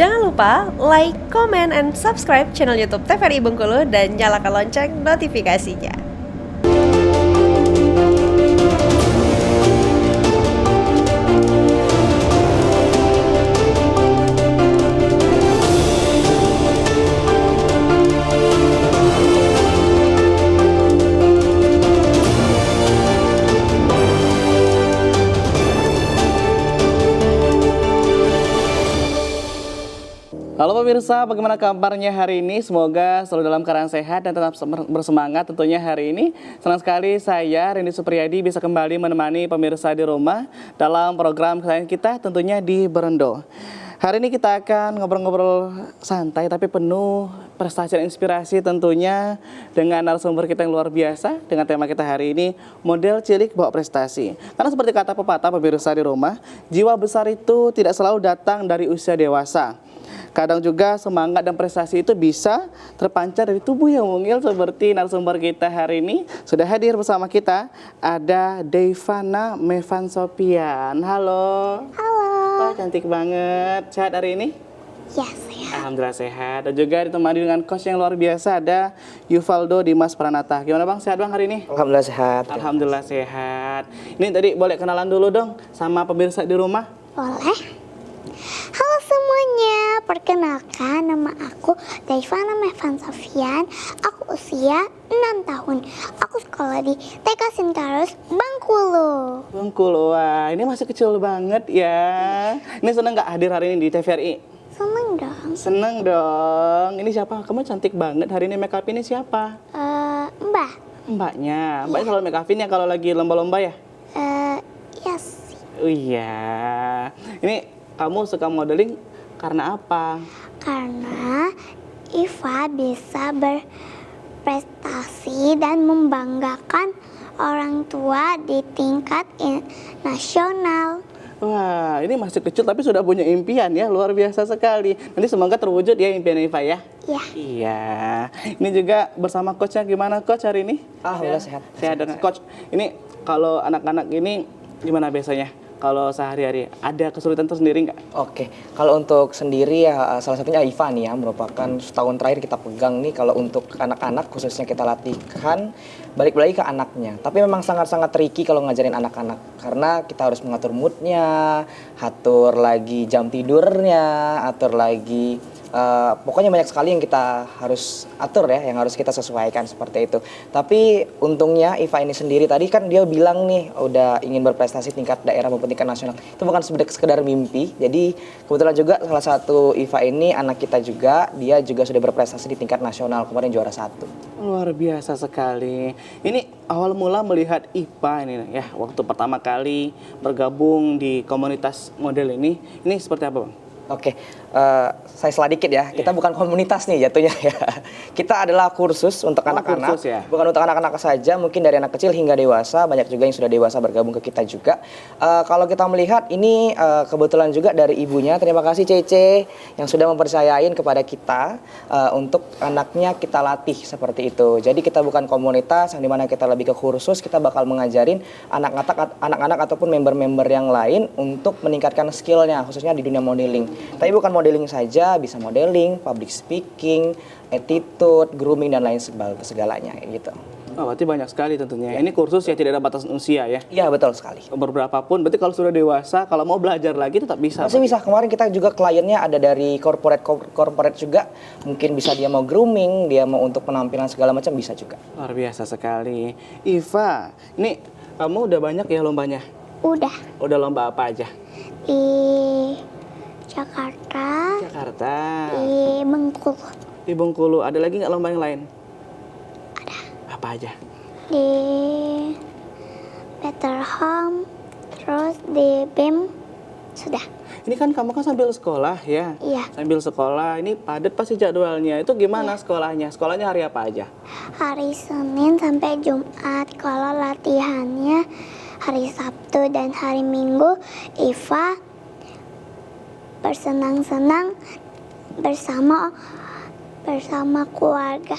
Jangan lupa like, comment, and subscribe channel YouTube TVRI Bengkulu dan nyalakan lonceng notifikasinya. Halo pemirsa, bagaimana kabarnya hari ini? Semoga selalu dalam keadaan sehat dan tetap bersemangat tentunya hari ini. Senang sekali saya, Rindy Supriyadi, bisa kembali menemani pemirsa di rumah dalam program kesayangan kita tentunya di Berendo. Hari ini kita akan ngobrol-ngobrol santai tapi penuh prestasi dan inspirasi tentunya dengan narasumber kita yang luar biasa dengan tema kita hari ini, model cilik bawa prestasi. Karena seperti kata pepatah pemirsa di rumah, jiwa besar itu tidak selalu datang dari usia dewasa. Kadang juga semangat dan prestasi itu bisa terpancar dari tubuh yang mungil seperti narasumber kita hari ini. Sudah hadir bersama kita ada Devana Mevan Sopian. Halo. Halo. Wah, cantik banget. Sehat hari ini? Ya, sehat. Alhamdulillah sehat. Dan juga ditemani dengan coach yang luar biasa ada Yuvaldo Dimas Pranata. Gimana Bang? Sehat Bang hari ini? Alhamdulillah sehat. Alhamdulillah sehat. Ini tadi boleh kenalan dulu dong sama pemirsa di rumah? Boleh. Halo semuanya, perkenalkan nama aku Devana Mevan Sofian. Aku usia 6 tahun. Aku sekolah di TK Sintarus, Bengkulu. Bengkulu, wah ini masih kecil banget ya. Ini seneng nggak hadir hari ini di TVRI? Seneng dong. Seneng dong. Ini siapa? Kamu cantik banget hari ini. Make up ini siapa? Mbak. Mbaknya. Mbaknya selalu make upin ya kalau lagi lomba-lomba ya? Yes. Oh iya. Ini kamu suka modeling karena apa? Karena Iva bisa berprestasi dan membanggakan orang tua di tingkat nasional. Wah, ini masih kecil tapi sudah punya impian ya, luar biasa sekali. Nanti semoga terwujud ya impian Iva ya. Ya. Iya. Ini juga bersama coachnya, gimana coach hari ini? Alhamdulillah sehat. Sehat dengan coach. Ini kalau anak-anak ini gimana biasanya? Kalau sehari-hari ada kesulitan tersendiri nggak? Oke, kalau untuk sendiri ya salah satunya Iva nih ya, merupakan setahun terakhir kita pegang nih. Kalau untuk anak-anak khususnya kita latihkan balik lagi ke anaknya. Tapi memang sangat-sangat tricky kalau ngajarin anak-anak karena kita harus mengatur moodnya, atur lagi jam tidurnya, atur lagi pokoknya banyak sekali yang kita harus atur ya, yang harus kita sesuaikan seperti itu. Tapi untungnya Iva ini sendiri tadi kan dia bilang nih udah ingin berprestasi tingkat daerah maupun tingkat nasional. Itu bukan sekedar mimpi. Jadi kebetulan juga salah satu Iva ini anak kita juga, dia juga sudah berprestasi di tingkat nasional, kemarin juara 1. Luar biasa sekali. Ini awal mula melihat Iva ini ya, waktu pertama kali bergabung di komunitas model ini seperti apa Bang? Oke, saya salah dikit ya. Kita bukan komunitas nih jatuhnya ya. Kita adalah kursus untuk anak-anak. Kursus ya? Bukan untuk anak-anak saja, mungkin dari anak kecil hingga dewasa. Banyak juga yang sudah dewasa bergabung ke kita juga. Kalau kita melihat ini kebetulan juga dari ibunya. Terima kasih Cece yang sudah mempercayain kepada kita untuk anaknya kita latih seperti itu. Jadi kita bukan komunitas yang dimana kita lebih ke kursus. Kita bakal mengajarin anak-anak ataupun member-member yang lain untuk meningkatkan skillnya, khususnya di dunia modeling. Tapi bukan modeling saja, bisa modeling, public speaking, attitude, grooming dan lain segalanya gitu. Oh, berarti banyak sekali tentunya. Ini kursus ya tidak ada batas usia ya? Iya betul sekali. Berapa pun, berarti kalau sudah dewasa, kalau mau belajar lagi tetap bisa? Masih bisa. Kemarin kita juga kliennya ada dari corporate juga. Mungkin bisa dia mau grooming, dia mau untuk penampilan segala macam bisa juga. Luar biasa sekali. Iva, ini kamu udah banyak ya lombanya? Udah. Udah lomba apa aja? Di Jakarta. Di Bengkulu. Di Bengkulu. Ada lagi nggak lomba yang lain? Ada. Apa aja? Di Better Home, terus di BEM, sudah. Ini kan kamu kan sambil sekolah ya? Iya. Sambil sekolah, ini padat pasti jadwalnya. Itu gimana sekolahnya? Sekolahnya hari apa aja? Hari Senin sampai Jumat. Kalau latihannya hari Sabtu dan hari Minggu, Iva bersenang-senang bersama keluarga.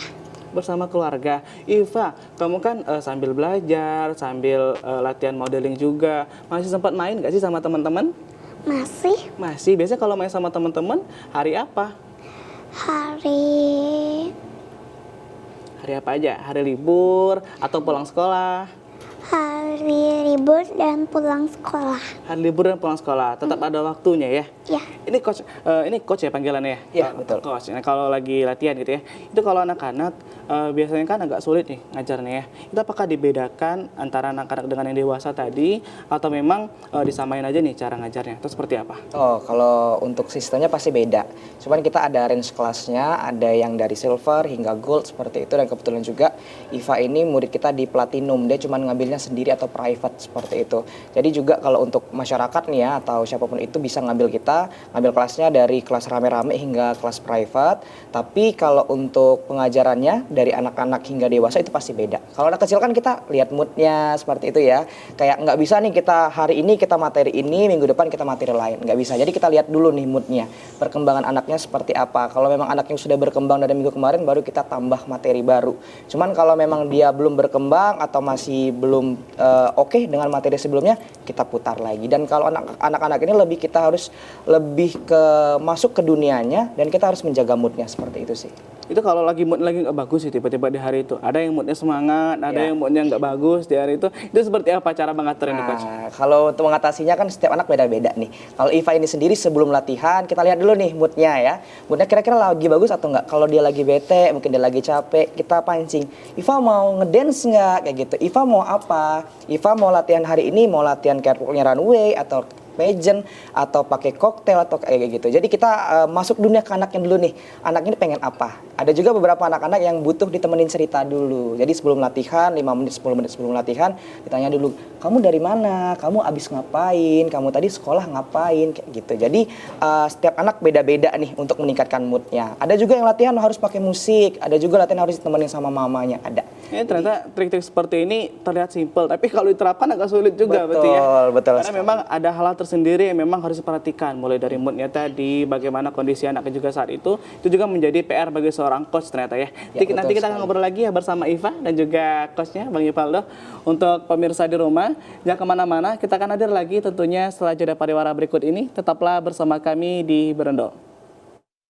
Bersama keluarga. Iva, kamu kan sambil belajar, sambil latihan modeling juga. Masih sempat main nggak sih sama teman-teman? Masih Masih. Biasanya kalau main sama teman-teman hari apa? hari Hari apa aja? Hari libur atau pulang sekolah? hari libur dan pulang sekolah. Hari libur dan pulang sekolah. Tetap ada waktunya ya. Ya, Ini coach ya panggilannya ya? Iya, betul. Coach. Nah, kalau lagi latihan gitu ya. Itu kalau anak-anak biasanya kan agak sulit nih ngajarnya ya. Itu apakah dibedakan antara anak-anak dengan yang dewasa tadi atau memang disamain aja nih cara ngajarnya? Itu seperti apa? Oh, kalau untuk sistemnya pasti beda. Cuman kita ada range kelasnya, ada yang dari silver hingga gold seperti itu. Dan kebetulan juga Iva ini murid kita di platinum. Dia cuma ngambilnya sendiri atau private seperti itu. Jadi juga kalau untuk masyarakat nih ya atau siapapun itu bisa ngambil kelasnya dari kelas rame-rame hingga kelas private. Tapi kalau untuk pengajarannya dari anak-anak hingga dewasa itu pasti beda. Kalau anak kecil kan kita lihat moodnya seperti itu ya. Kayak nggak bisa nih kita hari ini kita materi ini, minggu depan kita materi lain. Nggak bisa. Jadi kita lihat dulu nih moodnya. Perkembangan anaknya seperti apa. Kalau memang anaknya sudah berkembang dari minggu kemarin baru kita tambah materi baru. Cuman kalau memang dia belum berkembang atau masih belum oke dengan materi sebelumnya, kita putar lagi. Dan kalau anak-anak ini kita harus lebih masuk ke dunianya dan kita harus menjaga moodnya seperti itu sih. Itu kalau lagi mood lagi nggak bagus sih tiba-tiba di hari itu. Ada yang moodnya semangat, ada Ya. yang moodnya nggak bagus di hari itu. Itu seperti apa cara mengaturnya nih coach? Nah, kalau untuk mengatasinya kan setiap anak beda-beda nih. Kalau Iva ini sendiri sebelum latihan kita lihat dulu nih moodnya ya. Moodnya kira-kira lagi bagus atau enggak. Kalau dia lagi bete, mungkin dia lagi capek, kita pancing. Iva mau ngedance nggak kayak gitu. Iva mau apa? Iva mau latihan hari ini, mau latihan catwalknya runway atau pageant atau pakai koktail atau kayak gitu. Jadi kita masuk dunia ke anaknya dulu nih. Anak ini pengen apa? Ada juga beberapa anak-anak yang butuh ditemenin cerita dulu. Jadi sebelum latihan, 5 menit, 10 menit sebelum latihan, ditanya dulu, kamu dari mana? Kamu abis ngapain? Kamu tadi sekolah ngapain? Kayak gitu. Jadi setiap anak beda-beda nih untuk meningkatkan moodnya. Ada juga yang latihan harus pakai musik. Ada juga latihan harus ditemenin sama mamanya. Ada. Ternyata trik-trik seperti ini terlihat simpel, tapi kalau diterapkan agak sulit juga berarti ya. Betul Karena sekali. memang ada hal tersendiri yang memang harus diperhatikan, mulai dari moodnya tadi, bagaimana kondisi anaknya juga saat itu juga menjadi PR bagi seorang coach ternyata ya. Ya, Nanti betul kita akan sekali. ngobrol lagi ya bersama Iva dan juga coachnya Bang Ivaldo. Untuk pemirsa di rumah, jangan kemana-mana, kita akan hadir lagi tentunya setelah jeda pariwara berikut ini. Tetaplah bersama kami di Berendo.